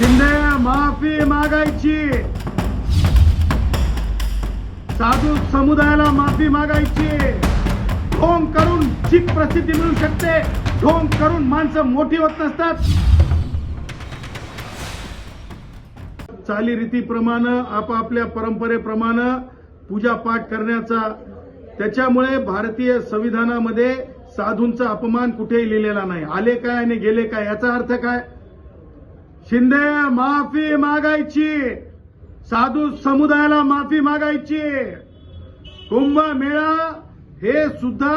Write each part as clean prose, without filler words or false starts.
शिंदे माफी मागायची, साधू समुदायाला माफी मागायची. ढोंग करून जी प्रसिद्धी मिळू शकते, ढोंग करून माणसं मोठी होत नसतात. चालीरीतीप्रमाणे आपापल्या परंपरेप्रमाणे पूजा पाठ करण्याचा, त्याच्यामुळे भारतीय संविधानामध्ये साधूंचा अपमान कुठेही लिहिलेला नाही. आले काय आणि गेले काय याचा अर्थ काय? शिंदे माफी मागायची, साधू समुदायाला माफी मागायची. कुंभमेळा हे सुद्धा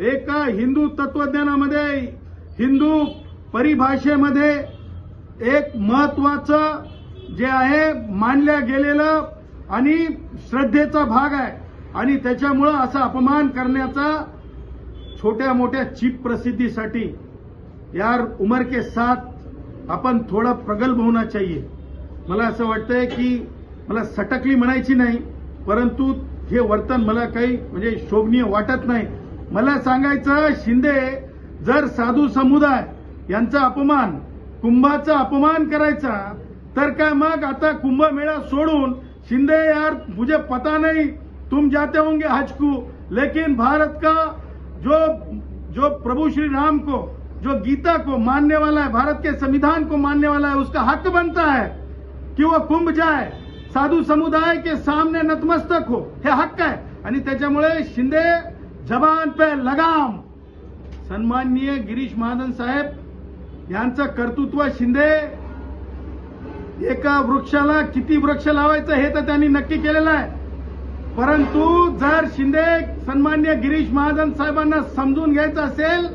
एका हिंदू तत्वज्ञानामध्ये, हिंदू परिभाषेमध्ये एक महत्वाचं जे आहे मानल्या गेलेलं आणि श्रद्धेचा भाग आहे. आणि त्याच्यामुळं असा अपमान करण्याचा, छोट्या मोठ्या चीप प्रसिद्धीसाठी, यार उमर के साथ आपण थोडा प्रगल्भ होना चाहिए. मला असं वाटतंय की मला सटकली म्हणायची नाही, परंतु हे वर्तन मला काही म्हणजे शोभनीय वाटत नाही. मला सांगायचं, शिंदे जर साधू समुदाय यांचा अपमान, कुंभाचा अपमान करायचा, तर काय मग आता कुंभमेळा सोडून शिंदे यार मुझे पता नहीं तुम जाते होंगे हज को, लेकिन भारत का जो प्रभु श्री राम को, जो गीता को मानने वाला है, भारत के संविधान को मानने वाला है, उसका हक बनता है कि वो कुंभ जाए, साधू समुदाय के सामने नतमस्तक हो. हे हक्क आहे. आणि त्याच्यामुळे शिंदे जबान पे लगाम. सन्माननीय गिरीश महाजन साहेब यांचं कर्तृत्व, शिंदे एका वृक्षाला किती वृक्ष लावायचं हे तर त्यांनी नक्की केलेलं आहे. परंतु जर शिंदे सन्माननीय गिरीश महाजन साहेबांना समजून घ्यायचं असेल,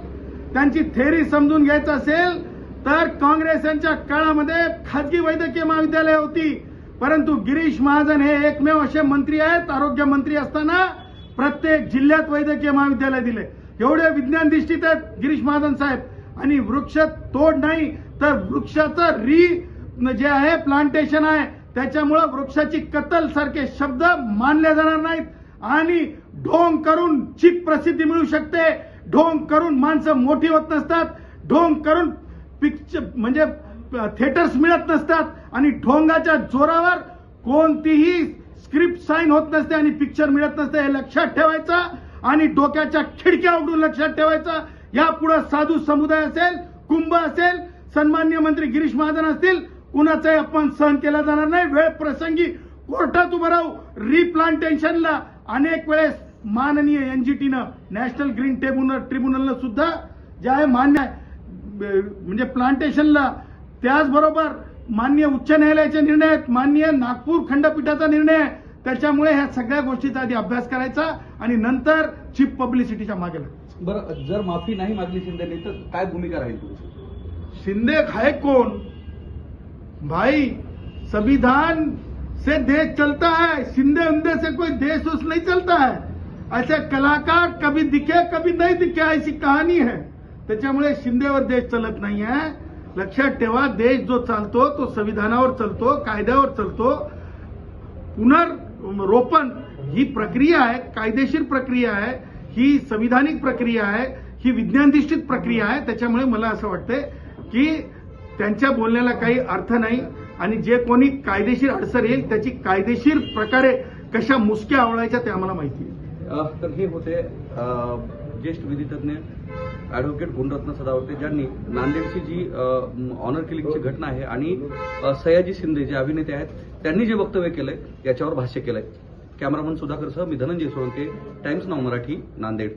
त्यांची थेरी समजून घ्यायचं असेल, तर काँग्रेस यांच्या काळामध्ये खाजगी वैद्यकीय महाविद्यालय होती, परंतु गिरीश महाजन हे एकमेव असे मंत्री आहेत, आरोग्य मंत्री असताना प्रत्येक जिल्ह्यात वैद्यकीय महाविद्यालय दिले. एवढे विज्ञान दिष्टीत आहेत गिरीश महाजन साहेब. आणि वृक्ष तोड नाही तर वृक्षाचं जे आहे प्लांटेशन आहे, त्याच्यामुळे वृक्षाची कत्तल सारखे शब्द मानले जाणार नाहीत. आणि ढोंग करून चीप प्रसिद्धी मिळू शकते, ढोंग करून माणसं मोठी होत नसतात, ढोंग करून पिक्चर म्हणजे थिएटर्स मिळत नसतात, आणि ढोंगाच्या जोरावर कोणतीही स्क्रिप्ट साईन होत नसते आणि पिक्चर मिळत नसते. हे लक्षात ठेवायचं आणि डोक्याच्या खिडक्या उघडून लक्षात ठेवायचं. यापुढे साधू समुदाय असेल, कुंभ असेल, सन्माननीय मंत्री गिरीश महाजन असतील, कुणाचाही अपमान सहन केला जाणार नाही. वेळ प्रसंगी कोर्टात उभं राहू. रिप्लांटेशनला अनेक वेळेस माननीय एनजीटीनं, नॅशनल ग्रीन ट्रिब्युनलनं सुद्धा जे आहे मान्य आहे म्हणजे प्लांटेशनला. त्याचबरोबर माननीय उच्च न्यायालयाचे निर्णय आहेत, माननीय नागपूर खंडपीठाचा निर्णय आहे. त्याच्यामुळे ह्या सगळ्या गोष्टीचा आधी अभ्यास करायचा आणि नंतर चीप पब्लिसिटीच्या मागे लागायचं. बरं, जर माफी नाही मागली शिंदेने तर काय भूमिका राहील तुमची? शिंदे है कौन भाई? संविधान से देश चलता है, शिंदे उंदे से कोई देश उस नहीं चलता है. ऐसे कलाकार कभी दिखे कभी नहीं दिखे, ऐसी कहानी है. त्याच्यामुळे शिंदेवर देश चलत नाही आहे. लक्षात ठेवा, देश जो चालतो तो संविधानावर चालतो, कायद्यावर चालतो. पुनर्रोपण ही प्रक्रिया आहे, कायदेशीर प्रक्रिया आहे, ही संविधानिक प्रक्रिया आहे, ही विज्ञानधिष्ठित प्रक्रिया आहे. त्याच्यामुळे मला असं वाटतंय की त्यांच्या बोलण्याला काही अर्थ नाही. आणि जे कोणी कायदेशीर अडसर येईल त्याची कायदेशीर प्रकारे कशा मुसक्या आवळायच्या ते आम्हाला माहिती आहे. तर हे होते ज्येष्ठ विधितज्ञ ऍडव्होकेट गुणरत्न सदावर्ते, ज्यांनी नांदेडची जी ऑनर किलिंगची घटना आहे आणि सयाजी शिंदे जे अभिनेते आहेत त्यांनी जे वक्तव्य केलंय याच्यावर भाष्य केलंय. कॅमेरामन सुधाकर सह मी धनंजय सोळंके, टाइम्स नाऊ मराठी, नांदेड.